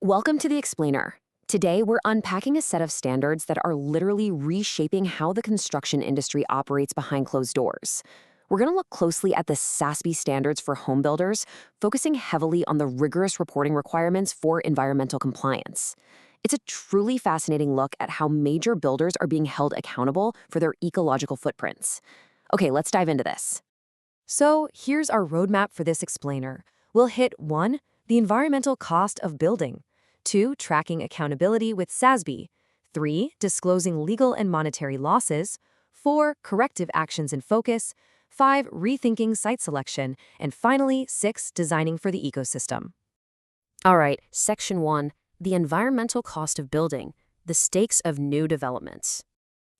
Welcome to The Explainer. Today, we're unpacking a set of standards that are literally reshaping how the construction industry operates behind closed doors. We're going to look closely at the SASB standards for home builders, focusing heavily on the rigorous reporting requirements for environmental compliance. It's a truly fascinating look at how major builders are being held accountable for their ecological footprints. Okay, let's dive into this. So, here's our roadmap for this explainer. We'll hit 1. The environmental cost of building. 2. Tracking accountability with SASB. 3. Disclosing legal and monetary losses. 4. Corrective actions in focus. 5. Rethinking site selection. And finally, 6. Designing for the ecosystem. All right, Section 1. The environmental cost of building. The stakes of new developments.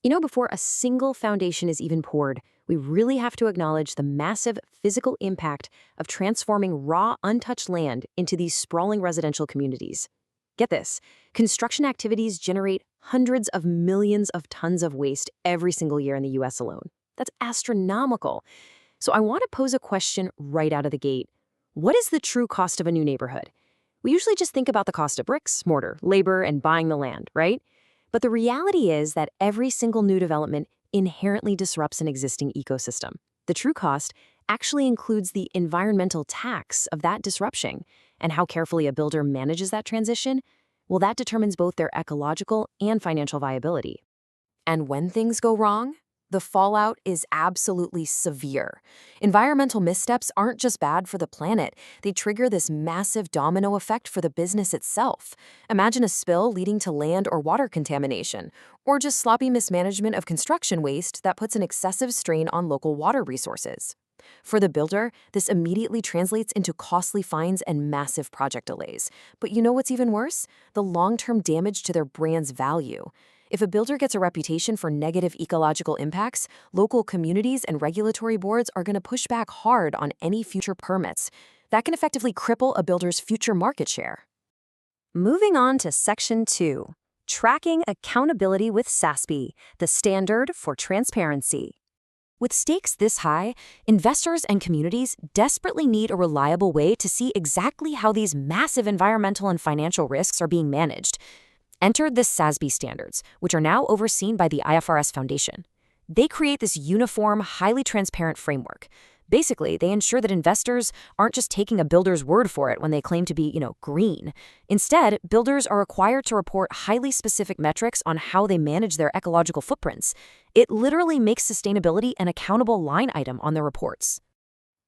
Before a single foundation is even poured, we really have to acknowledge the massive physical impact of transforming raw, untouched land into these sprawling residential communities. Get this, construction activities generate hundreds of millions of tons of waste every single year in the US alone. That's astronomical. So I want to pose a question right out of the gate. What is the true cost of a new neighborhood? We usually just think about the cost of bricks, mortar, labor, and buying the land, right? But the reality is that every single new development inherently disrupts an existing ecosystem. The true cost actually includes the environmental tax of that disruption, and how carefully a builder manages that transition, well, that determines both their ecological and financial viability. And when things go wrong, the fallout is absolutely severe. Environmental missteps aren't just bad for the planet, they trigger this massive domino effect for the business itself. Imagine a spill leading to land or water contamination, or just sloppy mismanagement of construction waste that puts an excessive strain on local water resources. For the builder, this immediately translates into costly fines and massive project delays. But you know what's even worse? The long-term damage to their brand's value. If a builder gets a reputation for negative ecological impacts, local communities and regulatory boards are going to push back hard on any future permits. That can effectively cripple a builder's future market share. Moving on to Section 2, Tracking Accountability with SASB, the standard for transparency. With stakes this high, investors and communities desperately need a reliable way to see exactly how these massive environmental and financial risks are being managed. Enter the SASB standards, which are now overseen by the IFRS Foundation. They create this uniform, highly transparent framework. Basically, they ensure that investors aren't just taking a builder's word for it when they claim to be, green. Instead, builders are required to report highly specific metrics on how they manage their ecological footprints. It literally makes sustainability an accountable line item on their reports.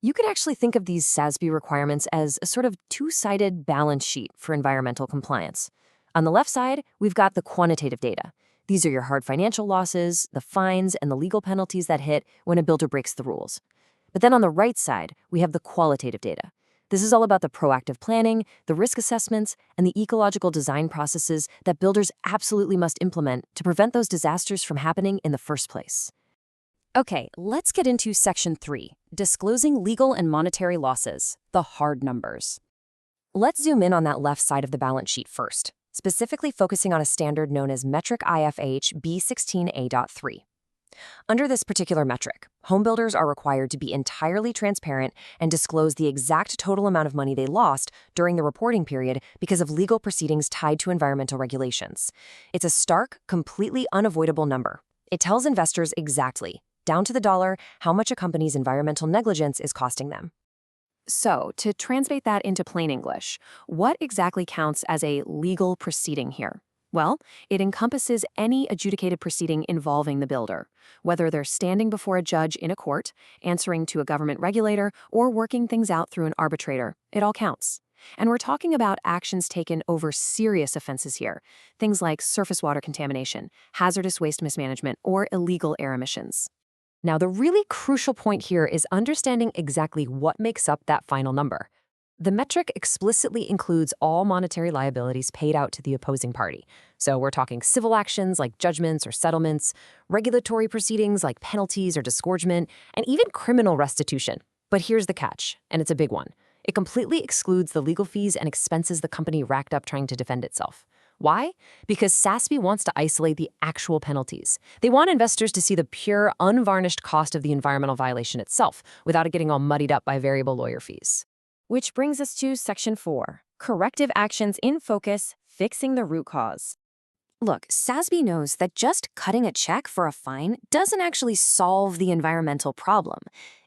You could actually think of these SASB requirements as a sort of two-sided balance sheet for environmental compliance. On the left side, we've got the quantitative data. These are your hard financial losses, the fines, and the legal penalties that hit when a builder breaks the rules. But then on the right side, we have the qualitative data. This is all about the proactive planning, the risk assessments, and the ecological design processes that builders absolutely must implement to prevent those disasters from happening in the first place. Okay, let's get into Section 3, Disclosing Legal and Monetary Losses, the hard numbers. Let's zoom in on that left side of the balance sheet first, specifically focusing on a standard known as Metric IFH B16A.3. Under this particular metric, homebuilders are required to be entirely transparent and disclose the exact total amount of money they lost during the reporting period because of legal proceedings tied to environmental regulations. It's a stark, completely unavoidable number. It tells investors exactly, down to the dollar, how much a company's environmental negligence is costing them. So, to translate that into plain English, what exactly counts as a legal proceeding here? Well, it encompasses any adjudicated proceeding involving the builder, whether they're standing before a judge in a court, answering to a government regulator, or working things out through an arbitrator. It all counts. And we're talking about actions taken over serious offenses here, things like surface water contamination, hazardous waste mismanagement, or illegal air emissions. Now, the really crucial point here is understanding exactly what makes up that final number. The metric explicitly includes all monetary liabilities paid out to the opposing party. So we're talking civil actions like judgments or settlements, regulatory proceedings like penalties or disgorgement, and even criminal restitution. But here's the catch, and it's a big one. It completely excludes the legal fees and expenses the company racked up trying to defend itself. Why? Because SASB wants to isolate the actual penalties. They want investors to see the pure, unvarnished cost of the environmental violation itself, without it getting all muddied up by variable lawyer fees. Which brings us to Section 4, corrective actions in focus, fixing the root cause. Look, SASB knows that just cutting a check for a fine doesn't actually solve the environmental problem.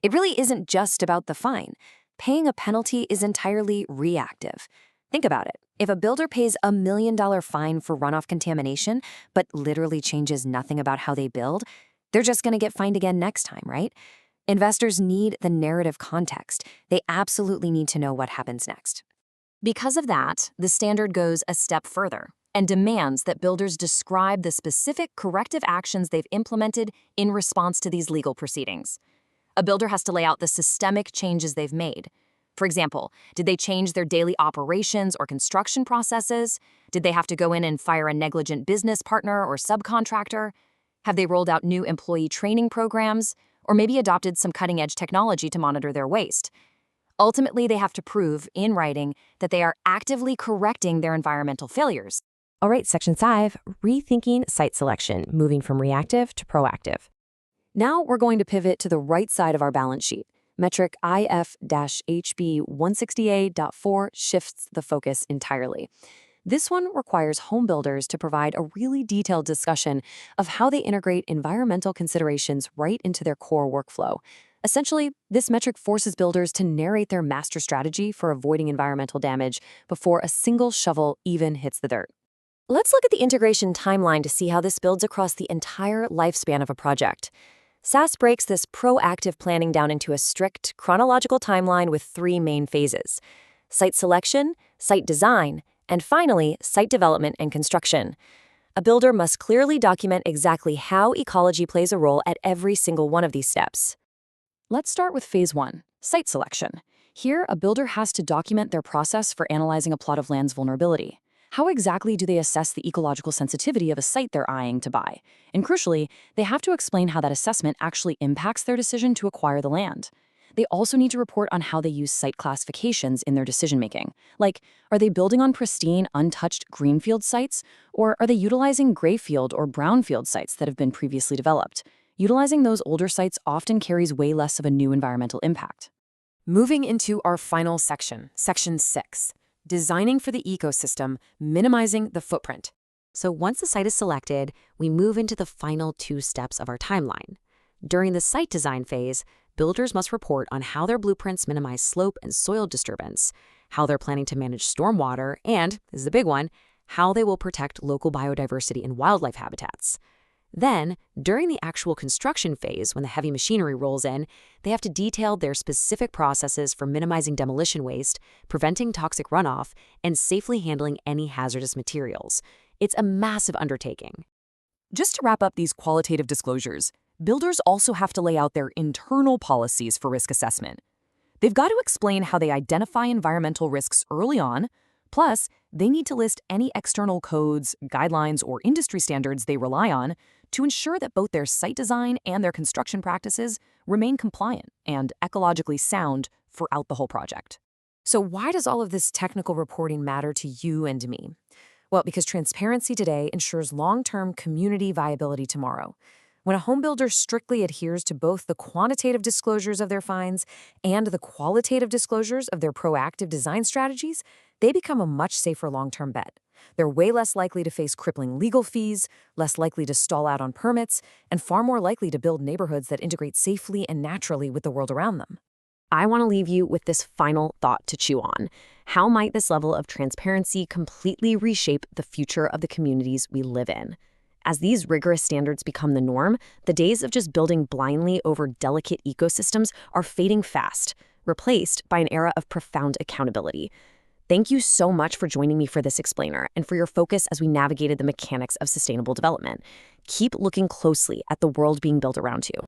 It really isn't just about the fine. Paying a penalty is entirely reactive. Think about it. If a builder pays a $1 million fine for runoff contamination, but literally changes nothing about how they build, they're just going to get fined again next time, right? Investors need the narrative context. They absolutely need to know what happens next. Because of that, the standard goes a step further and demands that builders describe the specific corrective actions they've implemented in response to these legal proceedings. A builder has to lay out the systemic changes they've made. For example, did they change their daily operations or construction processes? Did they have to go in and fire a negligent business partner or subcontractor? Have they rolled out new employee training programs? Or maybe adopted some cutting-edge technology to monitor their waste? Ultimately, they have to prove, in writing, that they are actively correcting their environmental failures. All right, Section 5, rethinking site selection, moving from reactive to proactive. Now we're going to pivot to the right side of our balance sheet. Metric IF-HB 160A.4 shifts the focus entirely. This one requires home builders to provide a really detailed discussion of how they integrate environmental considerations right into their core workflow. Essentially, this metric forces builders to narrate their master strategy for avoiding environmental damage before a single shovel even hits the dirt. Let's look at the integration timeline to see how this builds across the entire lifespan of a project. SAS breaks this proactive planning down into a strict chronological timeline with 3 main phases: site selection, site design, and finally, site development and construction. A builder must clearly document exactly how ecology plays a role at every single one of these steps. Let's start with Phase 1, site selection. Here, a builder has to document their process for analyzing a plot of land's vulnerability. How exactly do they assess the ecological sensitivity of a site they're eyeing to buy? And crucially, they have to explain how that assessment actually impacts their decision to acquire the land. They also need to report on how they use site classifications in their decision-making. Like, are they building on pristine, untouched greenfield sites, or are they utilizing grayfield or brownfield sites that have been previously developed? Utilizing those older sites often carries way less of a new environmental impact. Moving into our final section, Section 6. Designing for the ecosystem, minimizing the footprint. So once the site is selected, we move into the final 2 steps of our timeline. During the site design phase, builders must report on how their blueprints minimize slope and soil disturbance, how they're planning to manage stormwater, and, this is the big one, how they will protect local biodiversity and wildlife habitats. Then, during the actual construction phase, when the heavy machinery rolls in, they have to detail their specific processes for minimizing demolition waste, preventing toxic runoff, and safely handling any hazardous materials. It's a massive undertaking. Just to wrap up these qualitative disclosures, builders also have to lay out their internal policies for risk assessment. They've got to explain how they identify environmental risks early on. Plus, they need to list any external codes, guidelines, or industry standards they rely on to ensure that both their site design and their construction practices remain compliant and ecologically sound throughout the whole project. So why does all of this technical reporting matter to you and me? Well, because transparency today ensures long-term community viability tomorrow. When a home builder strictly adheres to both the quantitative disclosures of their fines and the qualitative disclosures of their proactive design strategies, they become a much safer long-term bet. They're way less likely to face crippling legal fees, less likely to stall out on permits, and far more likely to build neighborhoods that integrate safely and naturally with the world around them. I want to leave you with this final thought to chew on. How might this level of transparency completely reshape the future of the communities we live in? As these rigorous standards become the norm, the days of just building blindly over delicate ecosystems are fading fast, replaced by an era of profound accountability. Thank you so much for joining me for this explainer and for your focus as we navigated the mechanics of sustainable development. Keep looking closely at the world being built around you.